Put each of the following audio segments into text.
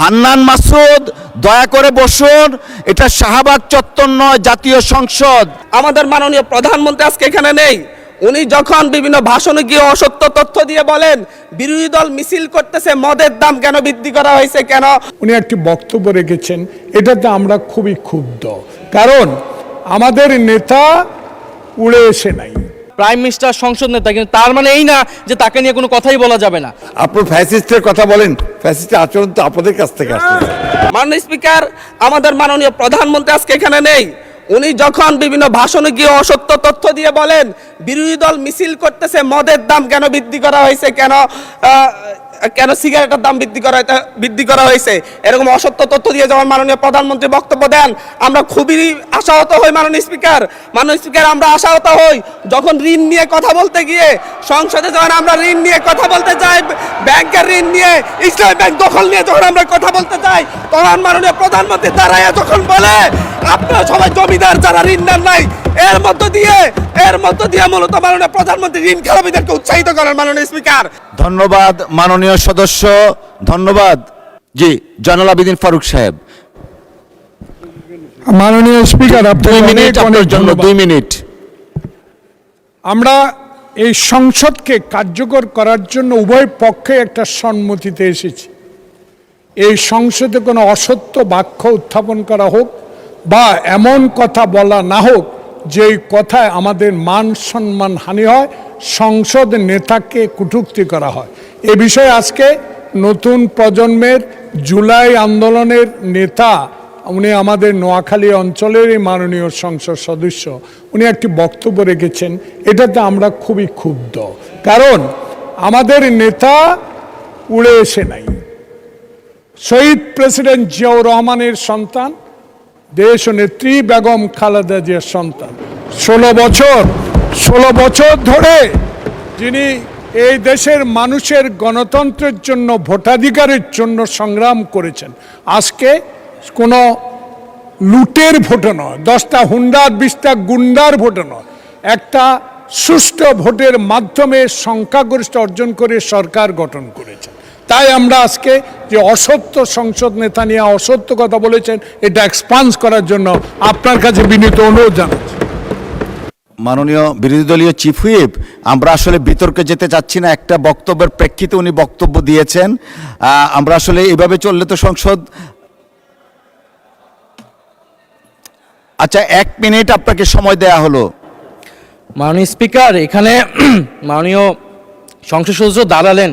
হান্নান মাসুদ, দয়া করে বসুন। এটা শাহবাগ চত্বর নয়, জাতীয় সংসদ। আমাদের মাননীয় প্রধানমন্ত্রী আজকে এখানে নেই। উনি যখন বিভিন্ন ভাষণে গিয়ে অসত্য তথ্য দিয়ে বলেন বিরোধী দল মিছিল করতেছে, মদের দাম কেন বৃদ্ধি করা হয়েছে, কেন উনি একটি বক্তব্য রেখেছেন, এটাতে আমরা খুবই ক্ষুব্ধ। কারণ আমাদের নেতা উড়ে এসে নাই, প্রাইম মিনিস্টার সংসদ নেতা, কিন্তু তার মানে এই না যে তাকে নিয়ে কোনো কথাই বলা যাবে না। আপনার ফ্যাসিস্টের কথা বলেন, ফ্যাসিস্টের আচরণ তো আপনাদের কাছ থেকে আসছে। মাননীয় স্পিকার, আমাদের মাননীয় প্রধানমন্ত্রী আজকে এখানে নেই। উনি যখন বিভিন্ন ভাষণে গিয়ে অসত্য তথ্য দিয়ে বলেন বিরোধী দল মিছিল করতেছে, মদের দাম কেন বৃদ্ধি করা হয়েছে, কেন সিগারেটের দাম বৃদ্ধি করা হয়েছে, এরকম অসত্য তথ্য দিয়ে যখন মাননীয় প্রধানমন্ত্রী বক্তব্য দেন, আমরা খুবই আশাহত হই। মাননীয় স্পিকার, আমরা আশাহত হই যখন ঋণ নিয়ে কথা বলতে গিয়ে সংসদে, যখন আমরা ঋণ নিয়ে কথা বলতে যাই, ব্যাংকের ঋণ নিয়ে, ইসলামী ব্যাংক দখল নিয়ে যখন আমরা কথা বলতে চাই, তখন মাননীয় প্রধানমন্ত্রী দাঁড়ায় যখন বলে আপনারা সবাই জমিদার, যারা ঋণ নেন নাই, এর মধ্য দিয়ে মূলত মাননীয় প্রধানমন্ত্রী ঋণ খেলাপিদেরকে উৎসাহিত করেন। মাননীয় স্পিকার, ধন্যবাদ মাননীয় সদস্য, ধন্যবাদ। জি, জয়নুল আবেদিন ফারুক সাহেব। মাননীয় স্পিকার, 2 মিনিট আপনার জন্য, 2 মিনিট। আমরা এই সংসদকে কার্যকর করার জন্য উভয় পক্ষে একটা সম্মতিতে এসেছি। এই সংসদে কোনো অসত্য বাক্য উত্থাপন করা হোক বা এমন কথা বলা না হোক যেই কথায় আমাদের মান সম্মান হানি হয়, সংসদ নেতাকে কটূক্তি করা হয়। এ বিষয়ে আজকে নতুন প্রজন্মের জুলাই আন্দোলনের নেতা, উনি আমাদের নোয়াখালী অঞ্চলেরই মাননীয় সংসদ সদস্য, উনি একটি বক্তব্য রেখেছেন, এটাতে আমরা খুবই ক্ষুব্ধ। কারণ আমাদের নেতা উড়ে এসে নাই। শহীদ প্রেসিডেন্ট জিয়াউর রহমানের সন্তান, দেশ নেত্রী বেগম খালেদা জিয়ার সন্তান। 16 বছর ধরে যিনি এই দেশের মানুষের গণতন্ত্রের জন্য, ভোটাধিকারের জন্য সংগ্রাম করেছেন, আজকে কোনো লুটের ভোটে নয়, 10টা হুন্ডার 20টা গুন্ডার ভোটে নয়, একটা সুষ্ঠু ভোটের মাধ্যমে সংখ্যাগরিষ্ঠ অর্জন করে সরকার গঠন করেছেন। তাই আমরা আজকে যে অসত্য সংসদ নেতা নিয়ে অসত্য কথা বলেছেন, এটা এক্সপান্স করার জন্য আপনার কাছে বিনীত অনুরোধ জানাচ্ছি। মাননীয় বিরোধী দলীয় চিফ হুইপ, আমরা আসলে বিতর্কে যেতে চাচ্ছি না। একটা বক্তব্যের প্রেক্ষিতে উনি বক্তব্য দিয়েছেন। আমরা আসলে এভাবে চললে তো সংসদ, আচ্ছা 1 মিনিট আপনাকে সময় দেয়া হলো। মাননীয় স্পিকার, এখানে মাননীয় সংসদ সদস্য দাঁড়ালেন,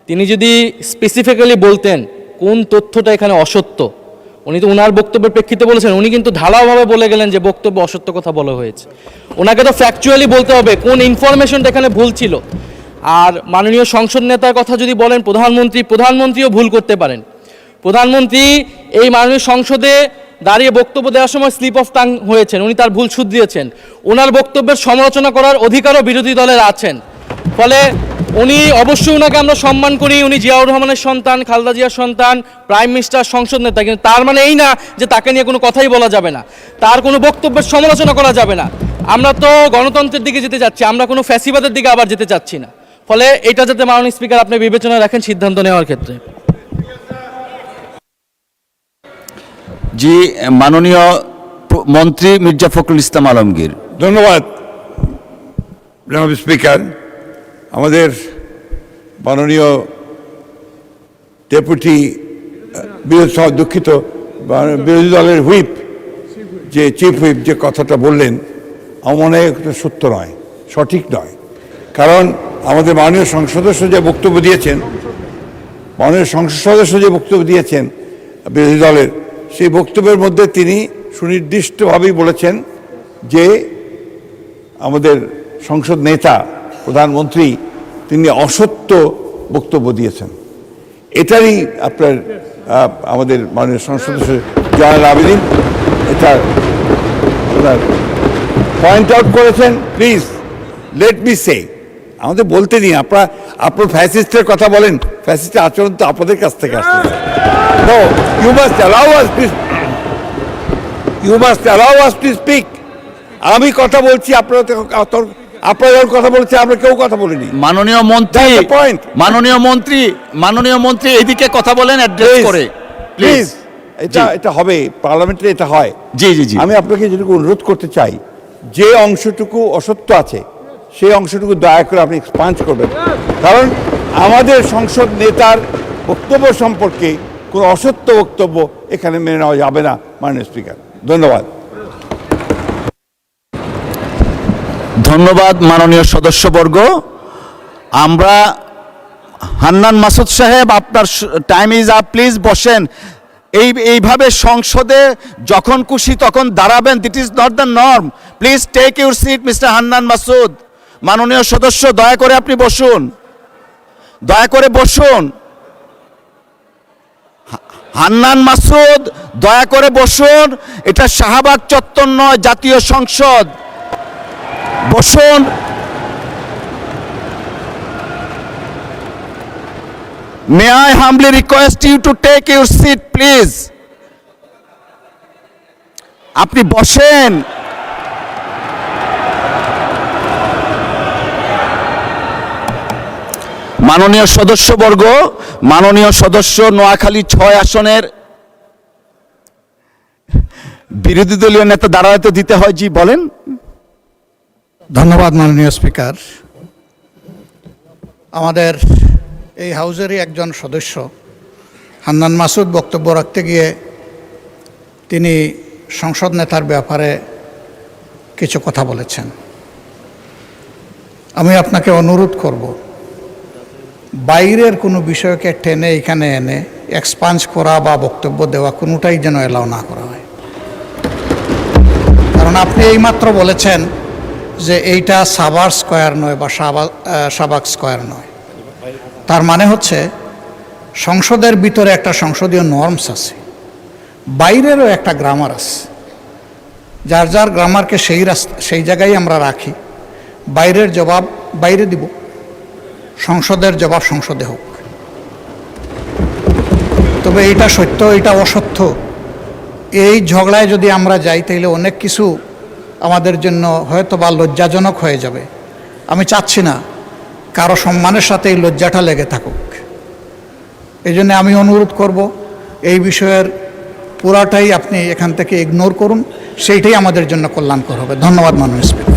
তিনি যদি স্পেসিফিক্যালি বলতেন কোন তথ্যটা এখানে অসত্য, উনি তো ওনার বক্তব্যের প্রেক্ষিতে বলেছেন, উনি কিন্তু ঢালাওভাবে বলে গেলেন যে বক্তব্য অসত্য কথা বলা হয়েছে। ওনাকে তো ফ্যাকচুয়ালি বলতে হবে কোন ইনফরমেশনটা এখানে ভুল ছিল। আর মাননীয় সংসদ নেতার কথা যদি বলেন, প্রধানমন্ত্রীও ভুল করতে পারেন। প্রধানমন্ত্রী এই মাননীয় সংসদে দাঁড়িয়ে বক্তব্য দেওয়ার সময় স্লিপ অফ টাং হয়েছেন, উনি তার ভুল শুধরিয়েছেন। ওনার বক্তব্যের সমালোচনা করার অধিকারও বিরোধী দলের আছেন। ফলে উনি অবশ্যই, ওনাকে আমরা সম্মান করি, উনি জিয়াউর রহমানের সন্তান, খালেদা জিয়ার সন্তান, প্রাইম মিনিস্টার, সংসদ নেতা, কিন্তু তার মানে এই না যে তাকে নিয়ে কোনো কথাই বলা যাবে না, তার কোনো বক্তব্যের সমালোচনা করা যাবে না। আমরা তো গণতন্ত্রের দিকে যেতে চাচ্ছি, আমরা কোনো ফ্যাসিবাদের দিকে আবার যেতে চাচ্ছি না। ফলে এটা যাতে মাননীয় স্পিকার আপনি বিবেচনায় রাখেন সিদ্ধান্ত নেওয়ার ক্ষেত্রে। জি, মাননীয় মন্ত্রী মির্জা ফখরুল ইসলাম আলমগীর। ধন্যবাদ জনাব স্পিকার। আমাদের মাননীয় ডেপুটি বিরোধী দলের হুইপ, যে চিফ হুইপ যে কথাটা বললেন, আমার মনে হয় এটা সত্য নয়, সঠিক নয়। কারণ আমাদের মাননীয় সংসদ সদস্য যে বক্তব্য দিয়েছেন, বিরোধী দলের, সেই বক্তব্যের মধ্যে তিনি সুনির্দিষ্টভাবেই বলেছেন যে আমাদের সংসদ নেতা, প্রধানমন্ত্রী, তিনি অসত্য বক্তব্য দিয়েছেন। এটারই আমাদের মাননীয় সংসদ সদস্য জয়নুল আবেদিন এটা আপনার পয়েন্ট আউট করেছেন। প্লিজ লেট মি সে, আমাদের বলতে দিন। আপনার ফ্যাসিস্টের কথা বলেন, ফ্যাসিস্টের আচরণ তো আপনাদের কাছ থেকে আসছে। No, you must allow us to speak. আমি কথা বলছি, আপনারা আপনারা যখন কথা বলেছে আমরা কেউ কথা বলিনি। মাননীয় মন্ত্রী, That's the point. মাননীয় মন্ত্রী এদিকে কথা বলেন অ্যাড্রেস করে প্লিজ, জি। এটা হবে, পার্লামেন্টে এটা হয়। জি জি জি। আমি আপনাকে যেটুকু অনুরোধ করতে চাই, যে অংশটুকু অসত্য আছে সেই অংশটুকু দয়া করে আপনি এক্সপাঞ্জ করবেন, কারণ আমাদের সংসদ নেতার বক্তব্য সম্পর্কে কোনো অসত্য বক্তব্য এখানে মেনে নেওয়া যাবে না মাননীয় স্পিকার। ধন্যবাদ। ধন্যবাদ মাননীয় সদস্যবর্গ। আমরা হান্নান মাসুদ সাহেব, আপনার টাইম ইজ আপ, প্লিজ বসেন। এইভাবে সংসদে যখন খুশি তখন দাঁড়াবেন, that is not the norm. Please take your seat mister Hannan Masud. মাননীয় সদস্য দয়া করে আপনি বসুন, দয়া করে বসুন। হান্নান মাসুদ দয়া করে বসুন, এটা শাহবাগ চত্বর নয়, জাতীয় সংসদ। বসুন। May I humbly request you to take your seat, please? আপনি বসেন। মাননীয় সদস্যবর্গ, মাননীয় সদস্য নোয়াখালী 6 আসনের বিরোধী দলীয় নেতা দাঁড়াতে দিতে হয়। জি বলেন। ধন্যবাদ মাননীয় স্পিকার। আমাদের এই হাউজেরই একজন সদস্য হান্নান মাসুদ বক্তব্য রাখতে গিয়ে তিনি সংসদ নেতার ব্যাপারে কিছু কথা বলেছেন। আমি আপনাকে অনুরোধ করব, বাইরের কোনো বিষয়কে টেনে এখানে এনে এক্সপাঞ্জ করা বা বক্তব্য দেওয়া কোনোটাই যেন এলাও না করা হয়। কারণ আপনি এইমাত্র বলেছেন যে এইটা সাভার স্কয়ার নয় বা শাহবাগ স্কয়ার নয়। তার মানে হচ্ছে সংসদের ভিতরে একটা সংসদীয় নর্মস আছে, বাইরেরও একটা গ্রামার আছে। যার যার গ্রামারকে সেই জায়গায় আমরা রাখি। বাইরের জবাব বাইরে দিব, সংসদের জবাব সংসদে হোক। তবে এটা সত্য, এটা অসত্য, এই ঝগড়ায় যদি আমরা যাই তাহলে অনেক কিছু আমাদের জন্য হয়তো বা লজ্জাজনক হয়ে যাবে। আমি চাচ্ছি না কারো সম্মানের সাথে এই লজ্জাটা লেগে থাকুক। এই জন্য আমি অনুরোধ করব, এই বিষয়ের পুরাটাই আপনি এখান থেকে ইগনোর করুন, সেইটাই আমাদের জন্য কল্যাণকর হবে। ধন্যবাদ মাননীয় স্পিকার।